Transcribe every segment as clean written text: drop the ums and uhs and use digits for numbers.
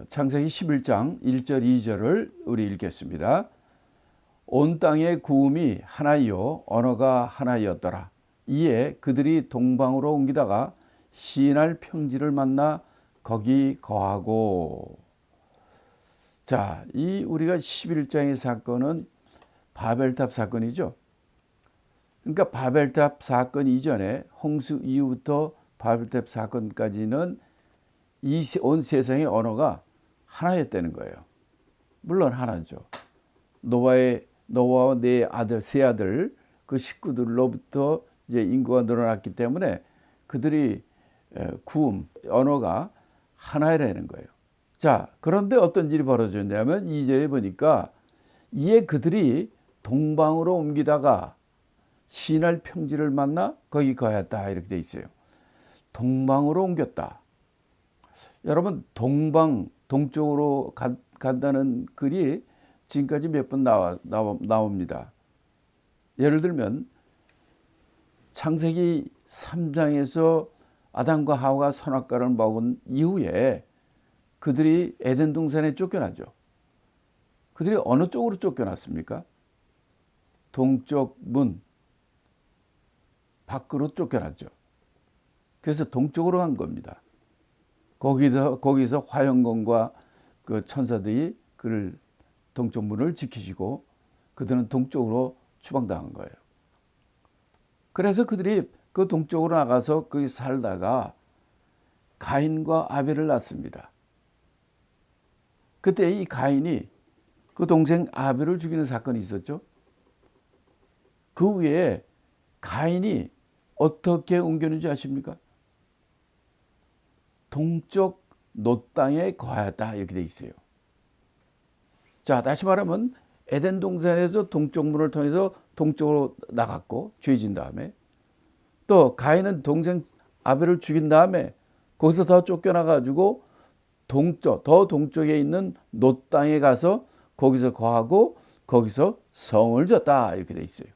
창세기 11장 1절 2절을 우리 읽겠습니다. 온 땅의 구음이 하나이요 언어가 하나이었더라. 이에 그들이 동방으로 옮기다가 시날 평지를 만나 거기 거하고. 자, 이 우리가 11장의 사건은 바벨탑 사건이죠. 그러니까 바벨탑 사건 이전에 홍수 이후부터 바벨탑 사건까지는 이 온 세상의 언어가 하나였다는 거예요. 물론 하나죠. 노아와 네 아들, 세 아들, 그 식구들로부터 이제 인구가 늘어났기 때문에 그들이 구음, 언어가 하나라는 거예요. 자, 그런데 어떤 일이 벌어졌냐면 2절에 보니까 이에 그들이 동방으로 옮기다가 시날 평지를 만나 거기 거했다 이렇게 돼 있어요. 동방으로 옮겼다. 여러분 동쪽으로 간다는 글이 지금까지 몇 번 나옵니다. 예를 들면 창세기 3장에서 아담과 하와가 선악과를 먹은 이후에 그들이 에덴 동산에 쫓겨나죠. 그들이 어느 쪽으로 쫓겨났습니까? 동쪽 문 밖으로 쫓겨났죠. 그래서 동쪽으로 간 겁니다. 거기서 화영공과 그 천사들이 그를 동쪽 문을 지키시고 그들은 동쪽으로 추방당한 거예요. 그래서 그들이 그 동쪽으로 나가서 거기 살다가 가인과 아벨을 낳습니다. 그때 이 가인이 그 동생 아벨을 죽이는 사건이 있었죠. 그 후에 가인이 어떻게 옮겼는지 아십니까? 동쪽 놋 땅에 거하였다 이렇게 돼 있어요. 자, 다시 말하면 에덴 동산에서 동쪽 문을 통해서 동쪽으로 나갔고 죄진 다음에 또 가인은 동생 아벨을 죽인 다음에 거기서 더 쫓겨나가지고 더 동쪽에 있는 놋 땅에 가서 거기서 거하고 거기서 성을 졌다 이렇게 돼 있어요.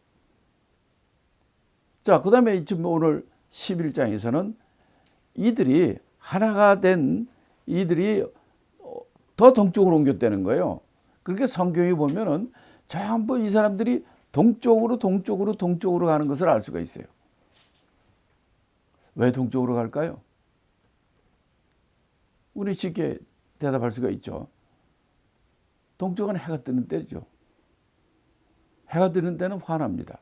자, 그 다음에 지금 오늘 11장에서는 이들이 하나가 된 이들이 더 동쪽으로 옮겼다는 거예요. 그렇게 성경에 보면은 전부 이 사람들이 동쪽으로 가는 것을 알 수가 있어요. 왜 동쪽으로 갈까요? 우리 쉽게 대답할 수가 있죠. 동쪽은 해가 뜨는 때죠. 해가 뜨는 때는 환합니다.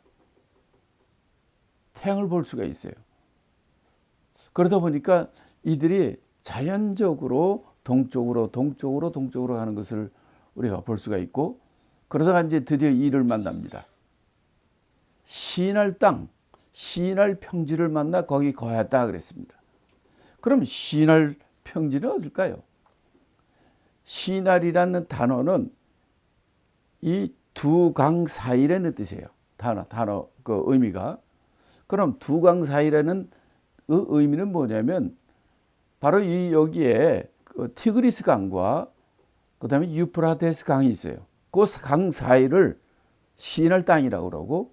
태양을 볼 수가 있어요. 그러다 보니까 이들이 자연적으로 동쪽으로 가는 것을 우리가 볼 수가 있고, 그러다가 이제 드디어 이를 만납니다. 시날 땅, 시날 평지를 만나 거기 거했다 그랬습니다. 그럼 시날 평지는 어딜까요? 시날이라는 단어는 이 두 강 사이라는 뜻이에요. 단어 그 의미가. 그럼 두 강 사이라는 그 의미는 뭐냐면 바로 여기에 그 티그리스 강과 그다음에 유프라테스 강이 있어요. 그 강 사이를 시날 땅이라고 그러고,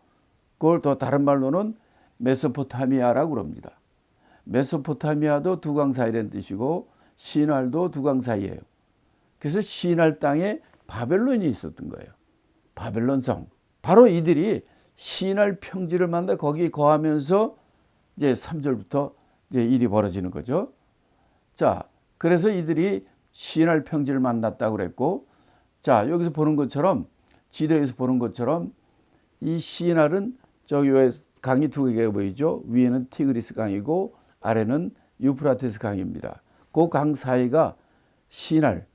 그걸 더 다른 말로는 메소포타미아라고 그럽니다. 메소포타미아도 두 강 사이라는 뜻이고 시날도 두 강 사이예요. 그래서 시날 땅에 바벨론이 있었던 거예요. 바벨론 성. 바로 이들이 시날 평지를 만나 거기 거하면서 이제 3절부터 이제 일이 벌어지는 거죠. 자, 그래서 이들이 시날 평지를 만났다고 그랬고, 자, 여기서 보는 것처럼 지도에서 보는 것처럼 이 시날은 저기 왜 강이 두 개가 보이죠? 위에는 티그리스 강이고 아래는 유프라테스 강입니다. 그 강 사이가 시날,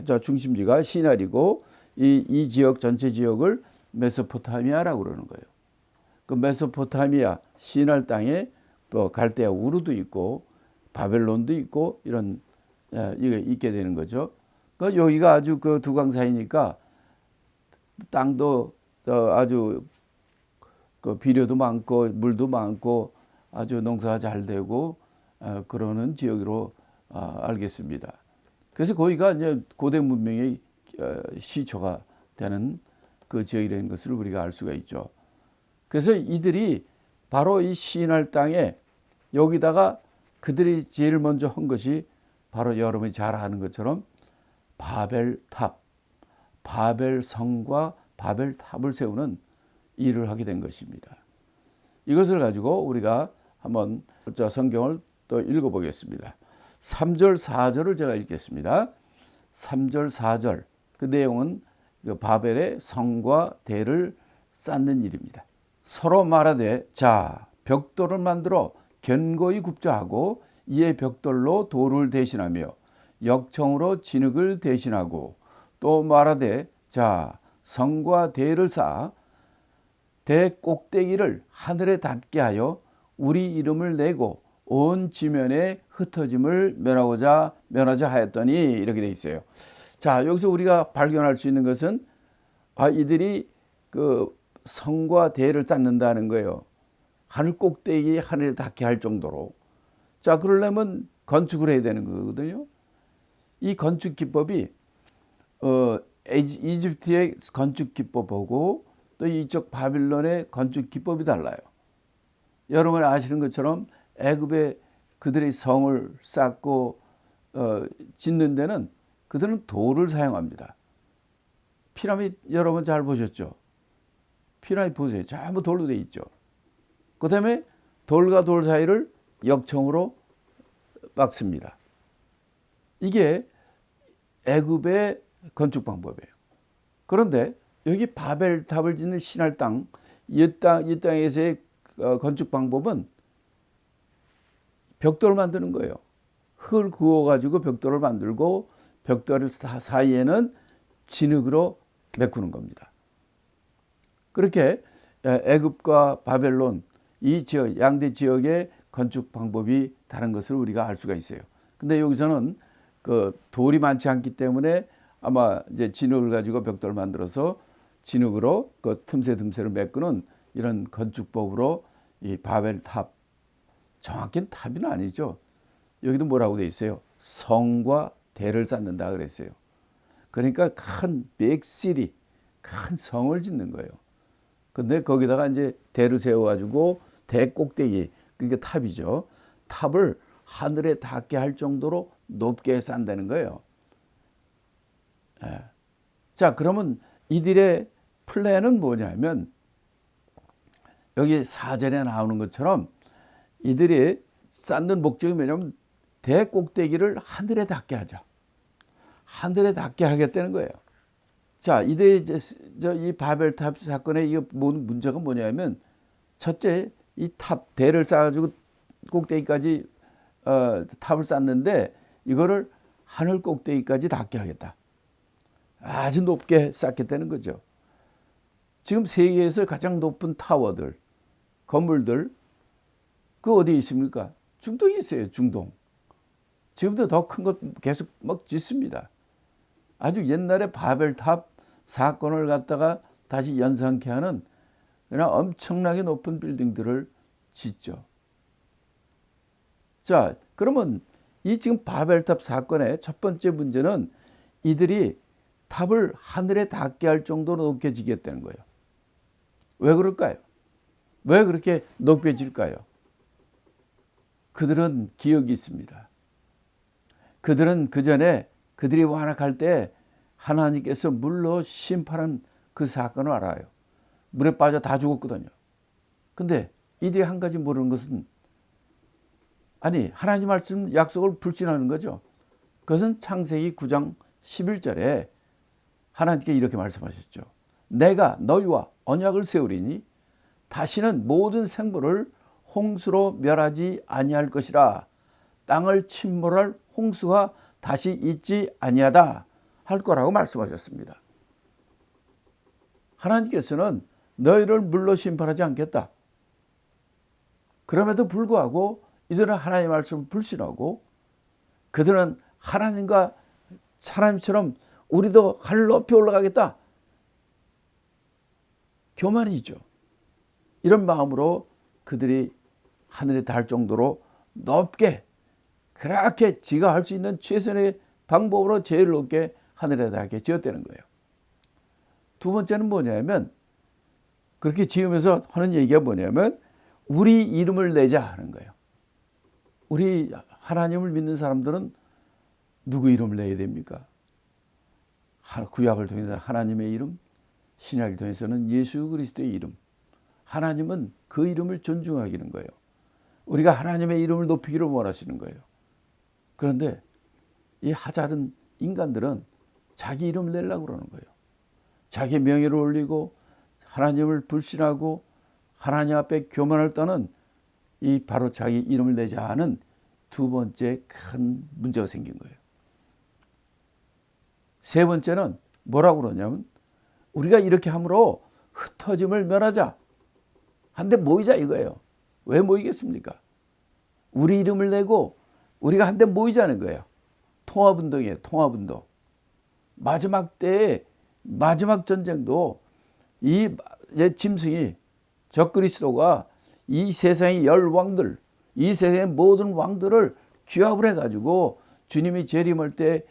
저 중심지가 시날이고 이 지역 전체 지역을 메소포타미아라고 그러는 거예요. 그 메소포타미아 시날 땅에 또 갈대아 우르도 있고 바벨론도 있고 이런 이게 있게 되는 거죠. 그 여기가 아주 그 두 강 사이니까 땅도 아주 그 비료도 많고 물도 많고 아주 농사가 잘 되고 그러는 지역으로 알겠습니다. 그래서 거기가 이제 고대 문명의 시초가 되는 그 지역이라는 것을 우리가 알 수가 있죠. 그래서 이들이 바로 이 시날 땅에 여기다가 그들이 제일 먼저 한 것이 바로 여러분이 잘 아는 것처럼 바벨탑, 바벨성과 바벨탑을 세우는 일을 하게 된 것입니다. 이것을 가지고 우리가 한번 성경을 또 읽어보겠습니다. 3절 4절을 제가 읽겠습니다. 3절 4절 그 내용은 바벨의 성과 대를 쌓는 일입니다. 서로 말하되 자 벽돌을 만들어 견고히 굽자 하고 이에 벽돌로 돌을 대신하며 역청으로 진흙을 대신하고 또 말하되 자 성과 대를 쌓아 대 꼭대기를 하늘에 닿게 하여 우리 이름을 내고 온 지면에 흩어짐을 면하자 하였더니 이렇게 돼 있어요. 자, 여기서 우리가 발견할 수 있는 것은 이들이 그 성과 대를 쌓는다는 거예요. 하늘 꼭대기 하늘에 닿게 할 정도로. 자, 그러려면 건축을 해야 되는 거거든요. 이 건축 기법이 이집트의 건축 기법하고 또 이쪽 바빌론의 건축 기법이 달라요. 여러분이 아시는 것처럼 애굽에 그들의 성을 쌓고 짓는 데는 그들은 돌을 사용합니다. 피라미드 여러분 잘 보셨죠? 피라미드 보세요. 전부 돌로 돼 있죠. 그 다음에 돌과 돌 사이를 역청으로 막습니다. 이게 애굽의 건축 방법이에요. 그런데 여기 바벨탑을 짓는 신할 땅, 이 땅에서의 건축 방법은 벽돌을 만드는 거예요. 흙을 구워가지고 벽돌을 만들고 벽돌 사이에는 진흙으로 메꾸는 겁니다. 그렇게 애굽과 바벨론 이 지역, 양대 지역의 건축 방법이 다른 것을 우리가 알 수가 있어요. 근데 여기서는 그 돌이 많지 않기 때문에 아마 이제 진흙을 가지고 벽돌을 만들어서 진흙으로 그 틈새를 메꾸는 이런 건축법으로 이 바벨탑, 정확히는 탑은 아니죠. 여기도 뭐라고 돼 있어요? 성과 대를 쌓는다 그랬어요. 그러니까 큰 빅시티, 큰 성을 짓는 거예요. 근데 거기다가 이제 대를 세워가지고 대 꼭대기, 그러니까 탑이죠. 탑을 하늘에 닿게 할 정도로 높게 쌓는다는 거예요. 자, 그러면 이들의 플랜은 뭐냐면 여기 4절에 나오는 것처럼 이들이 쌓는 목적이 뭐냐면 대 꼭대기를 하늘에 닿게 하자. 하늘에 닿게 하겠다는 거예요. 자, 이 바벨탑 사건의 이 문제가 뭐냐면 첫째, 이 탑 대를 쌓아가지고 꼭대기까지 탑을 쌓는데 이거를 하늘 꼭대기까지 닿게 하겠다. 아주 높게 쌓겠다는 거죠. 지금 세계에서 가장 높은 타워들, 건물들, 그 어디에 있습니까? 중동에 있어요, 중동. 지금도 더 큰 것 계속 막 짓습니다. 아주 옛날에 바벨탑 사건을 갖다가 다시 연상케 하는 그냥 엄청나게 높은 빌딩들을 짓죠. 자, 그러면 이 지금 바벨탑 사건의 첫 번째 문제는 이들이 탑을 하늘에 닿게 할 정도로 높게 지겠다는 거예요. 왜 그럴까요? 왜 그렇게 높여질까요? 그들은 기억이 있습니다. 그들은 그 전에 그들이 완악할 때 하나님께서 물로 심판한 그 사건을 알아요. 물에 빠져 다 죽었거든요. 근데 이들이 한 가지 모르는 것은 하나님 말씀 약속을 불신하는 거죠. 그것은 창세기 9장 11절에 하나님께 이렇게 말씀하셨죠. 내가 너희와 언약을 세우리니 다시는 모든 생물을 홍수로 멸하지 아니할 것이라. 땅을 침몰할 홍수가 다시 있지 아니하다 할 거라고 말씀하셨습니다. 하나님께서는 너희를 물로 심판하지 않겠다. 그럼에도 불구하고 이들은 하나님의 말씀을 불신하고 그들은 하나님과 사람처럼 우리도 하늘 높이 올라가겠다. 교만이죠. 이런 마음으로 그들이 하늘에 닿을 정도로 높게 그렇게 지가 할 수 있는 최선의 방법으로 제일 높게 하늘에 닿게 지었다는 거예요. 두 번째는 뭐냐면 그렇게 지으면서 하는 얘기가 뭐냐면 우리 이름을 내자 하는 거예요. 우리 하나님을 믿는 사람들은 누구 이름을 내야 됩니까? 구약을 통해서 하나님의 이름, 신약을 통해서는 예수 그리스도의 이름. 하나님은 그 이름을 존중하기는 거예요. 우리가 하나님의 이름을 높이기를 원하시는 거예요. 그런데 이 하찮은 인간들은 자기 이름을 내려고 그러는 거예요. 자기 명예를 올리고 하나님을 불신하고 하나님 앞에 교만을 떠는 이 바로 자기 이름을 내자 하는 두 번째 큰 문제가 생긴 거예요. 세 번째는 뭐라고 그러냐면 우리가 이렇게 함으로 흩어짐을 면하자. 한데 모이자 이거예요. 왜 모이겠습니까? 우리 이름을 내고 우리가 한데 모이자는 거예요. 통합운동이에요. 통합운동. 마지막 때에 마지막 전쟁도 이 짐승이 적그리스도가 이 세상의 열 왕들, 이 세상의 모든 왕들을 규합을 해가지고 주님이 재림할 때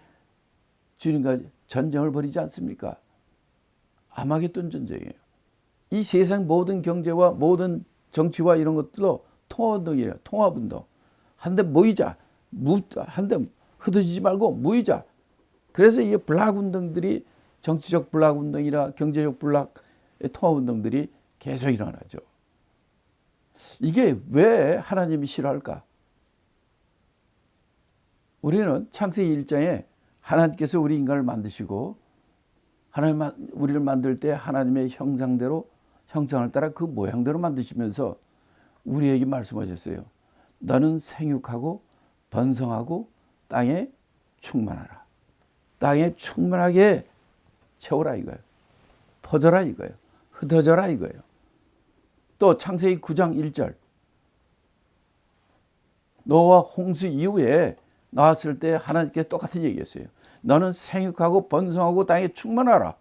주님과 전쟁을 벌이지 않습니까? 아마겟돈 전쟁이에요. 이 세상 모든 경제와 모든 정치와 이런 것들도 통합운동이에요. 통합운동. 한데 모이자. 한데 흩어지지 말고 모이자. 그래서 이 블락운동들이 정치적 블락운동이나 경제적 블락 통합운동들이 계속 일어나죠. 이게 왜 하나님이 싫어할까? 우리는 창세기 1장에 하나님께서 우리 인간을 만드시고 우리를 만들 때 하나님의 형상대로 형상을 따라 그 모양대로 만드시면서 우리에게 말씀하셨어요. 너는 생육하고 번성하고 땅에 충만하라. 땅에 충만하게 채우라 이거예요. 퍼져라 이거예요. 흩어져라 이거예요. 또 창세기 9장 1절 노아 홍수 이후에 나왔을 때 하나님께 똑같은 얘기했어요. 너는 생육하고 번성하고 땅에 충만하라.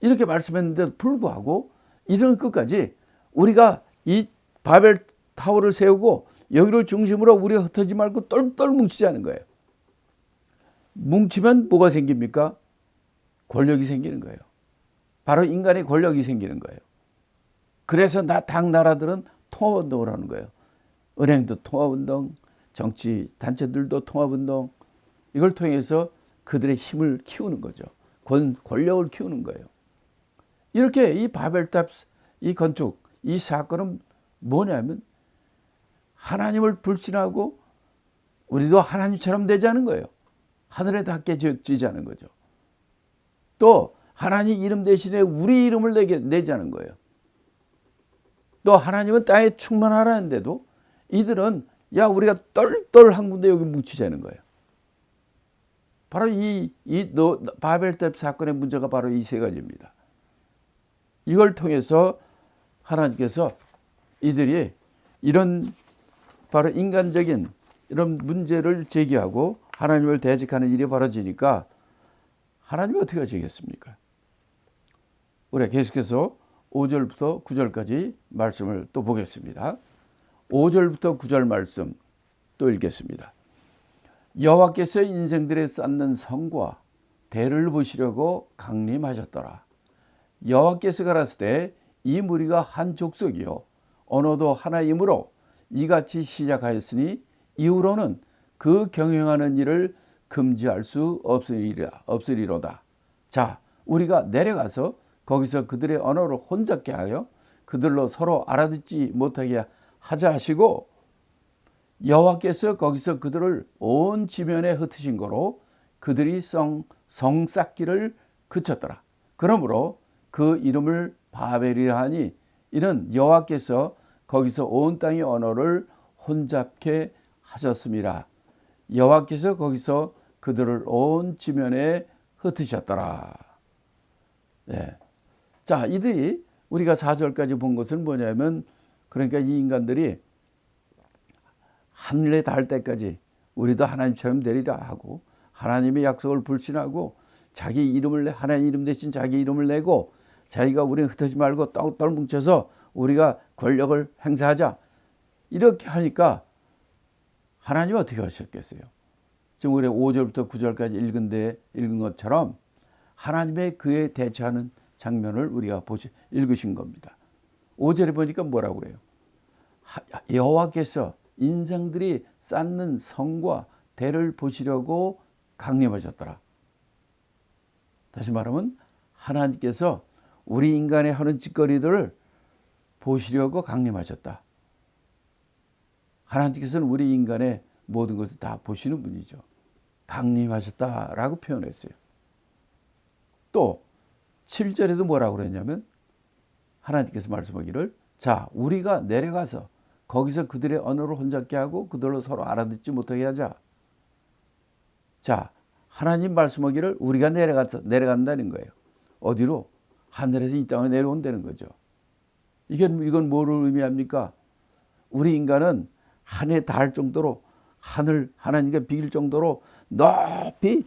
이렇게 말씀했는데도 불구하고 이런 끝까지 우리가 이 바벨 타워를 세우고 여기를 중심으로 우리가 흩어지지 말고 똘똘 뭉치자는 거예요. 뭉치면 뭐가 생깁니까? 권력이 생기는 거예요. 바로 인간의 권력이 생기는 거예요. 그래서 당 나라들은 통합운동을 하는 거예요. 은행도 통합운동, 정치 단체들도 통합운동, 이걸 통해서 그들의 힘을 키우는 거죠. 권력을 키우는 거예요. 이렇게 이 바벨탑 이 건축, 이 사건은 뭐냐면 하나님을 불신하고 우리도 하나님처럼 되자는 거예요. 하늘에 닿게 지자는 거죠. 또 하나님 이름 대신에 우리 이름을 내자는 거예요. 또 하나님은 땅에 충만하라는데도 이들은 야 우리가 똘똘 한 군데 여기 뭉치자는 거예요. 바로 이 바벨탑 사건의 문제가 바로 이 세 가지입니다. 이걸 통해서 하나님께서 이들이 이런 바로 인간적인 이런 문제를 제기하고 하나님을 대적하는 일이 벌어지니까 하나님이 어떻게 하시겠습니까? 우리가 계속해서 5절부터 9절까지 말씀을 또 보겠습니다. 5절부터 9절 말씀 또 읽겠습니다. 여호와께서 인생들에 쌓는 성과 대를 보시려고 강림하셨더라. 여호와께서 가라사대 이 무리가 한 족속이요 언어도 하나이므로 이같이 시작하였으니 이후로는 그 경영하는 일을 금지할 수 없으리로다. 자, 우리가 내려가서 거기서 그들의 언어를 혼잡게 하여 그들로 서로 알아듣지 못하게 하자 하시고 여호와께서 거기서 그들을 온 지면에 흩으신 거로 그들이 성 쌓기를 그쳤더라. 그러므로 그 이름을 바벨이라 하니 이는 여호와께서 거기서 온 땅의 언어를 혼잡게 하셨습니다. 여호와께서 거기서 그들을 온 지면에 흩으셨더라. 네. 자, 이들이 우리가 4절까지 본 것은 뭐냐면 그러니까 이 인간들이 하늘에 닿을 때까지 우리도 하나님처럼 되리라 하고 하나님의 약속을 불신하고 자기 이름을 하나님 이름 대신 자기 이름을 내고 자기가 우리는 흩어지지 말고 똘똘 뭉쳐서 우리가 권력을 행사하자 이렇게 하니까 하나님이 어떻게 하셨겠어요? 지금 우리 5절부터 9절까지 읽은 것처럼 하나님의 그에 대처하는 장면을 우리가 읽으신 겁니다. 5절에 보니까 뭐라고 그래요? 여호와께서 인생들이 쌓는 성과 대를 보시려고 강림하셨더라. 다시 말하면 하나님께서 우리 인간의 하는 짓거리들을 보시려고 강림하셨다. 하나님께서는 우리 인간의 모든 것을 다 보시는 분이죠. 강림하셨다라고 표현했어요. 또 7절에도 뭐라고 그랬냐면 하나님께서 말씀하기를 자 우리가 내려가서 거기서 그들의 언어를 혼잡게 하고 그들로 서로 알아듣지 못하게 하자. 자 하나님 말씀하기를 우리가 내려간다는 거예요. 어디로? 하늘에서 이 땅에 내려온다는 거죠. 이건 뭐를 의미합니까? 우리 인간은 하늘에 닿을 정도로 하나님께 비길 정도로 높이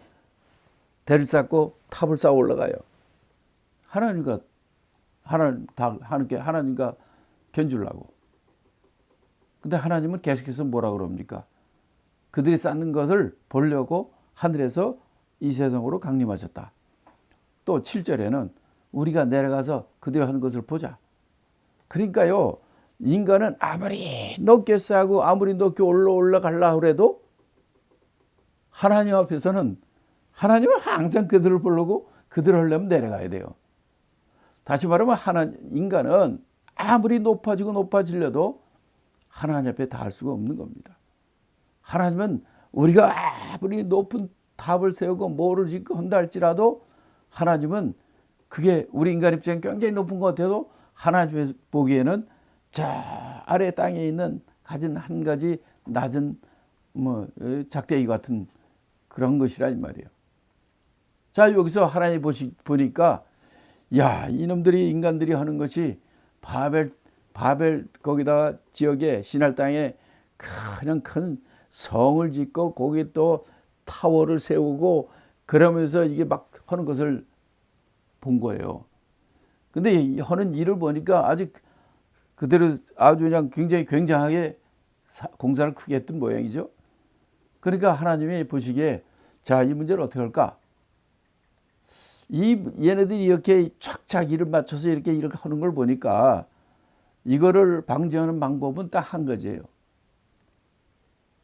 대를 쌓고 탑을 쌓아 올라가요. 하나님과 견주려고. 근데 하나님은 계속해서 뭐라 그럽니까? 그들이 쌓는 것을 보려고 하늘에서 이 세상으로 강림하셨다. 또 7절에는 우리가 내려가서 그들이 하는 것을 보자. 그러니까요. 인간은 아무리 높게 쌓고 아무리 높게 올라가려고 해도 하나님 앞에서는 하나님은 항상 그들을 보려고 그들을 하려면 내려가야 돼요. 다시 말하면 인간은 아무리 높아지려도 하나님 앞에 닿을 수가 없는 겁니다. 하나님은 우리가 아무리 높은 탑을 세우고 뭐를 짓고 한다 할지라도 하나님은 그게 우리 인간 입장에 굉장히 높은 것 같아도 하나님의 보기에는 저 아래 땅에 있는 가진 한 가지 낮은 작대기 같은 그런 것이라 이 말이에요. 자 여기서 하나님 보니까 야 이놈들이 인간들이 하는 것이 바벨 거기다가 지역에 신할 땅에 그냥 큰 성을 짓고 거기 또 타워를 세우고 그러면서 이게 막 하는 것을 본 거예요. 근데 하는 일을 보니까 아직 그대로 아주 그냥 굉장히 굉장하게 공사를 크게 했던 모양이죠. 그러니까 하나님이 보시기에 자, 이 문제를 어떻게 할까? 얘네들이 이렇게 착착 일을 맞춰서 이렇게 일을 하는 걸 보니까 이거를 방지하는 방법은 딱 한 가지예요.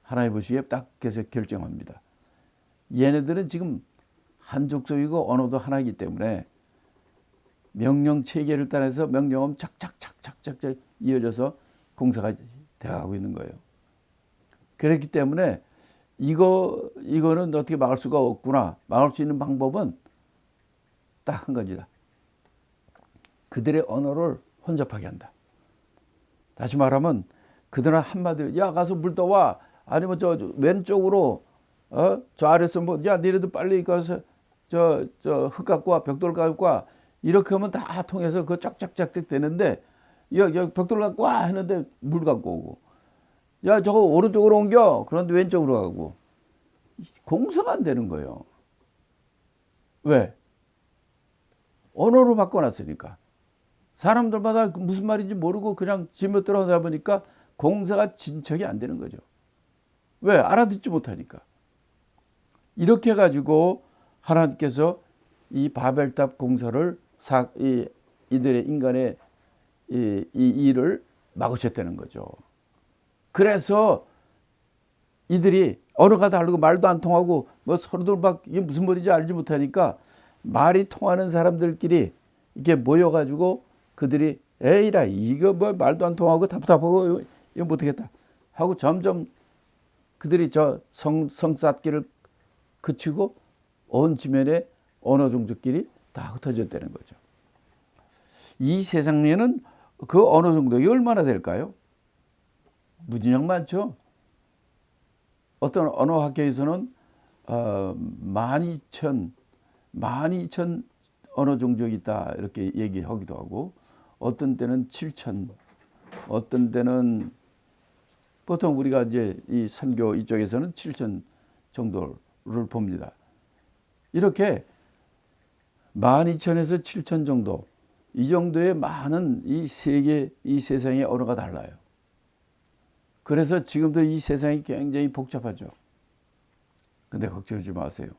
하나님 보시기에 딱 계속 결정합니다. 얘네들은 지금 한 족속이고 언어도 하나이기 때문에 명령 체계를 따라서 명령은 착착착착착 이어져서 공사가 되어가고 있는 거예요. 그렇기 때문에 이거는 어떻게 막을 수가 없구나. 막을 수 있는 방법은 딱 한 가지다. 그들의 언어를 혼잡하게 한다. 다시 말하면 그들은 한마디로 야 가서 물 떠와. 아니면 저 왼쪽으로 저 아래서 야 니네들 빨리 가서 저 흙 갖고 와. 벽돌 갖고 와. 이렇게 하면 다 통해서 그 쫙쫙쫙 되는데 야 벽돌 갖고 와 했는데 물 갖고 오고 야 저거 오른쪽으로 옮겨 그런데 왼쪽으로 가고 공사가 안 되는 거예요. 왜? 언어로 바꿔놨으니까. 사람들마다 무슨 말인지 모르고 그냥 지멋대로 하다 보니까 공사가 진척이 안 되는 거죠. 왜? 알아듣지 못하니까. 이렇게 해가지고 하나님께서 이 바벨탑 공사를 이들의 인간의 이 일을 막으셨다는 거죠. 그래서 이들이 언어가 다르고 말도 안 통하고 뭐 서로들 막 이게 무슨 말인지 알지 못하니까 말이 통하는 사람들끼리 이렇게 모여가지고 그들이 에이라 이거 뭐 말도 안 통하고 답답하고 이거 못하겠다 하고 점점 그들이 저 성쌓기를 그치고 온 지면에 언어 종족끼리 다 흩어졌다는 거죠. 이 세상에는 그 언어 종족이 얼마나 될까요? 무진장 많죠. 어떤 언어학계에서는 12,000 언어 종족이 있다 이렇게 얘기하기도 하고 어떤 때는 7,000 어떤 때는 보통 우리가 이제 이 선교 이쪽에서는 7,000 정도를 봅니다. 이렇게 12,000에서 7,000 정도 이 정도의 많은 이 세계 이 세상의 언어가 달라요. 그래서 지금도 이 세상이 굉장히 복잡하죠. 근데 걱정하지 마세요.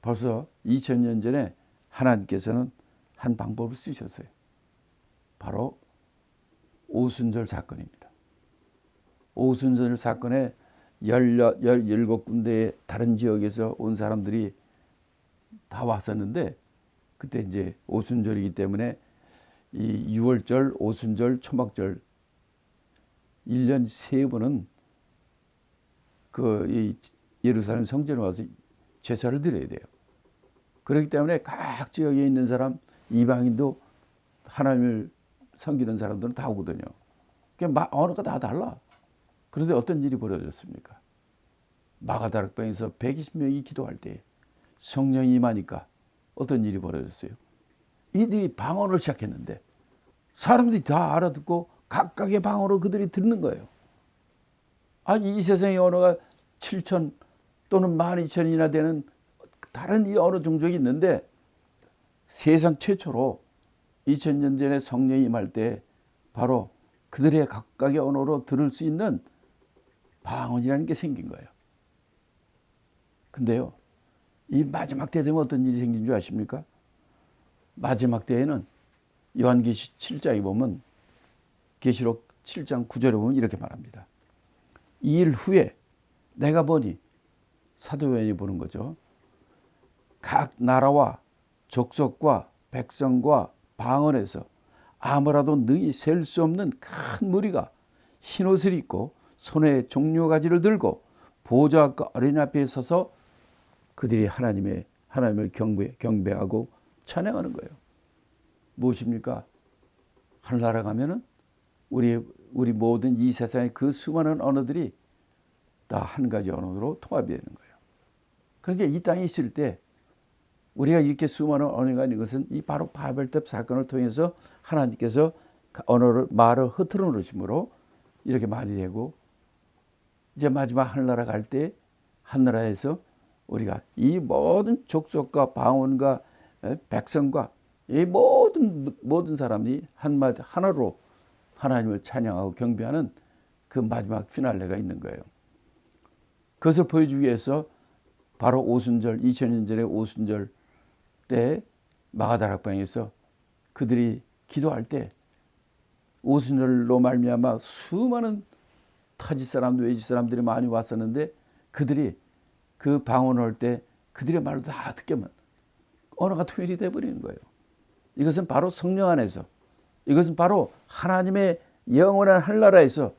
벌써 2000년 전에 하나님께서는 한 방법을 쓰셨어요. 바로 오순절 사건입니다. 오순절 사건에 17군데의 다른 지역에서 온 사람들이 다 왔었는데, 그때 이제 오순절이기 때문에 이 6월절, 오순절, 초막절 1년 3번은 이 예루살렘 성전에 와서 제사를 드려야 돼요. 그렇기 때문에 각 지역에 있는 사람, 이방인도 하나님을 섬기는 사람들은 다 오거든요. 언어가 다 달라. 그런데 어떤 일이 벌어졌습니까? 마가다락방에서 120명이 기도할 때 성령이 임하니까 어떤 일이 벌어졌어요? 이들이 방언을 시작했는데 사람들이 다 알아듣고 각각의 방언으로 그들이 듣는 거예요. 아니, 이 세상의 언어가 7천 또는 12,000이나 되는 다른 이 언어 종족이 있는데, 세상 최초로 2000년 전에 성령이 임할 때 바로 그들의 각각의 언어로 들을 수 있는 방언이라는 게 생긴 거예요. 근데요, 이 마지막 때 되면 어떤 일이 생긴 줄 아십니까? 마지막 때에는 요한계시 7장에 보면, 계시록 7장 9절에 보면 이렇게 말합니다. 이 일 후에 내가 보니, 사도 요한이 보는 거죠. 각 나라와 족속과 백성과 방언에서 아무라도 능히 셀 수 없는 큰 무리가 흰옷을 입고 손에 종려가지를 들고 보좌 앞과 어린 앞에 서서 그들이 하나님을 경배하고 찬양하는 거예요. 무엇입니까? 하늘나라 가면은 우리 모든 이 세상의 그 수많은 언어들이 다 한 가지 언어로 통합이 되는 거예요. 그러니까 이 땅에 있을 때 우리가 이렇게 수많은 언어가 있는 것은 이 바로 바벨탑 사건을 통해서 하나님께서 말을 흐트러 놓으심으로 이렇게 말이 되고, 이제 마지막 하늘나라 갈 때 하늘나라에서 우리가 이 모든 족속과 방언과 백성과 이 모든 사람이 하나로 하나님을 찬양하고 경배하는 그 마지막 피날레가 있는 거예요. 그것을 보여주기 위해서 바로 오순절, 2000년 전의 오순절 때 마가다락방에서 그들이 기도할 때 오순절로 말미암아 수많은 타지 사람들, 외지 사람들이 많이 왔었는데, 그들이 그 방언을 할 때 그들의 말을 다 듣게만 언어가 통일이 되어버리는 거예요. 이것은 바로 성령 안에서, 이것은 바로 하나님의 영원한 하늘나라에서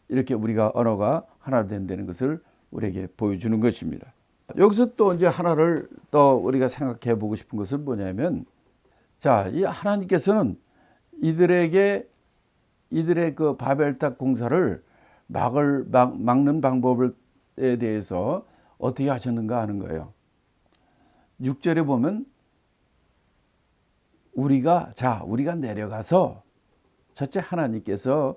이렇게 우리가 언어가 하나 된다는 것을 우리에게 보여주는 것입니다. 여기서 또 이제 하나를 또 우리가 생각해 보고 싶은 것은 뭐냐면, 자, 이 하나님께서는 이들의 그 바벨탑 공사를 막는 방법에 대해서 어떻게 하셨는가 하는 거예요. 6절에 보면 우리가 내려가서, 첫째 하나님께서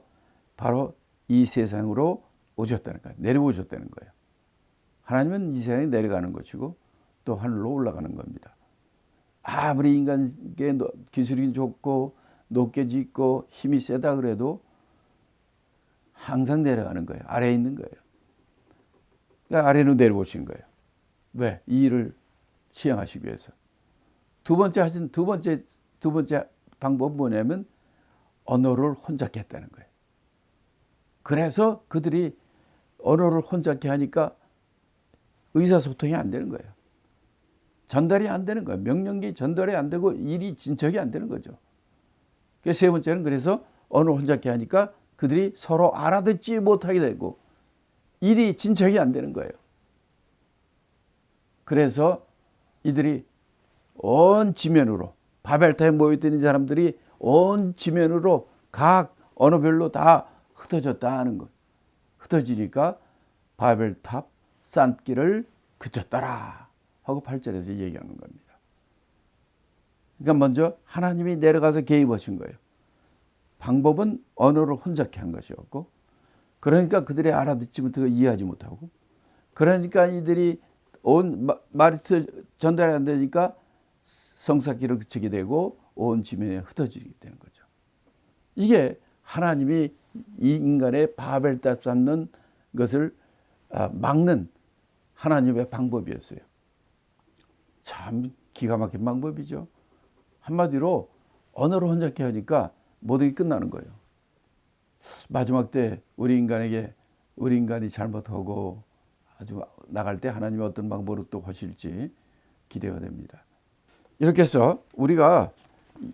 바로 이 세상으로 오셨다는 거예요. 내려오셨다는 거예요. 하나님은 이 세상에 내려가는 것이고 또 하늘로 올라가는 겁니다. 아무리 인간에게 기술이 좋고 높게 짓고 힘이 세다 그래도 항상 내려가는 거예요. 아래에 있는 거예요. 그러니까 아래로 내려오신 거예요. 왜? 이 일을 시행하시기 위해서. 두 번째 방법은 뭐냐면 언어를 혼잡게 했다는 거예요. 그래서 그들이 언어를 혼잡게 하니까 의사소통이 안 되는 거예요. 전달이 안 되는 거예요. 명령이 전달이 안 되고 일이 진척이 안 되는 거죠. 세 번째는 그래서 언어를 혼잡게 하니까 그들이 서로 알아듣지 못하게 되고 일이 진척이 안 되는 거예요. 그래서 이들이 온 지면으로, 바벨탑에 모여있던 사람들이 온 지면으로 각 언어별로 다 흩어졌다 하는 것. 흩어지니까 바벨탑 쌓기를 그쳤더라 하고 8절에서 얘기하는 겁니다. 그러니까 먼저 하나님이 내려가서 개입하신 거예요. 방법은 언어를 혼잡게 한 것이었고, 그러니까 그들이 알아듣지 못하고 이해하지 못하고, 그러니까 이들이 말이 전달이 안 되니까 성사기를 그치게 되고 온 지면에 흩어지게 되는 거죠. 이게 하나님이 이 인간의 바벨탑 쌓는 것을 막는 하나님의 방법이었어요. 참 기가 막힌 방법이죠. 한마디로 언어를 혼잡게 하니까 모든 게 끝나는 거예요. 마지막 때 우리 인간이 잘못하고 아주 나갈 때 하나님이 어떤 방법으로 또 하실지 기대가 됩니다. 이렇게 해서 우리가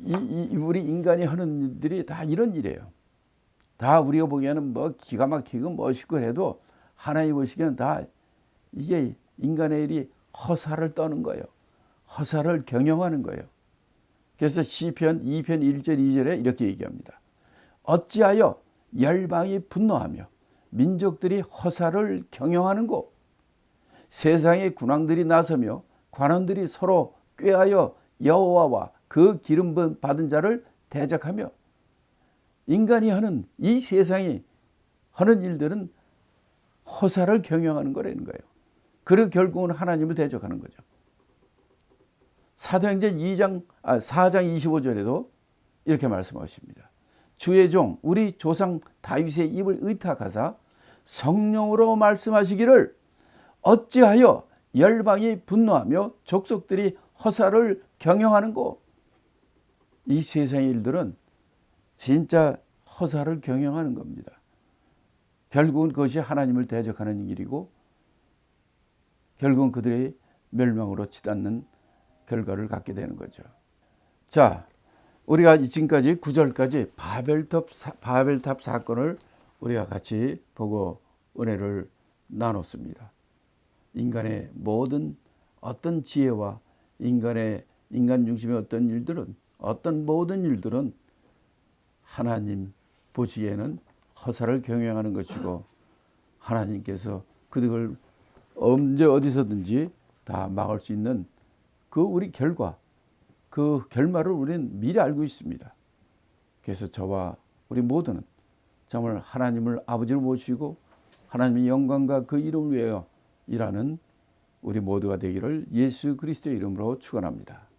우리 인간이 하는 일들이 다 이런 일이에요. 다 우리가 보기에는 뭐 기가 막히고 멋있고 해도 하나님 보시기에는 다 이게 인간의 일이 허사를 떠는 거예요. 허사를 경영하는 거예요. 그래서 시편 2편 1절 2절에 이렇게 얘기합니다. 어찌하여 열방이 분노하며 민족들이 허사를 경영하는고 세상의 군왕들이 나서며 관원들이 서로 꾀하여 여호와와 그 기름 받은 자를 대적하며 인간이 하는 이 세상이 하는 일들은 허사를 경영하는 거라는 거예요. 그리고 결국은 하나님을 대적하는 거죠. 사도행전 4장 25절에도 이렇게 말씀하십니다. 주의 종 우리 조상 다윗의 입을 의탁하사 성령으로 말씀하시기를 어찌하여 열방이 분노하며 족속들이 허사를 경영하는고. 이 세상의 일들은 진짜 허사를 경영하는 겁니다. 결국은 그것이 하나님을 대적하는 일이고 결국은 그들의 멸망으로 치닫는 결과를 갖게 되는 거죠. 자, 우리가 지금까지 9절까지 바벨탑 사건을 우리가 같이 보고 은혜를 나눴습니다. 인간의 모든 어떤 지혜와 인간 중심의 어떤 일들은 어떤 모든 일들은 하나님 보시기에는 허사를 경영하는 것이고 하나님께서 그들을 언제 어디서든지 다 막을 수 있는 그 우리 그 결말을 우리는 미리 알고 있습니다. 그래서 저와 우리 모두는 정말 하나님을 아버지로 모시고 하나님의 영광과 그 이름을 위하여 일하는 우리 모두가 되기를 예수 그리스도의 이름으로 축원합니다.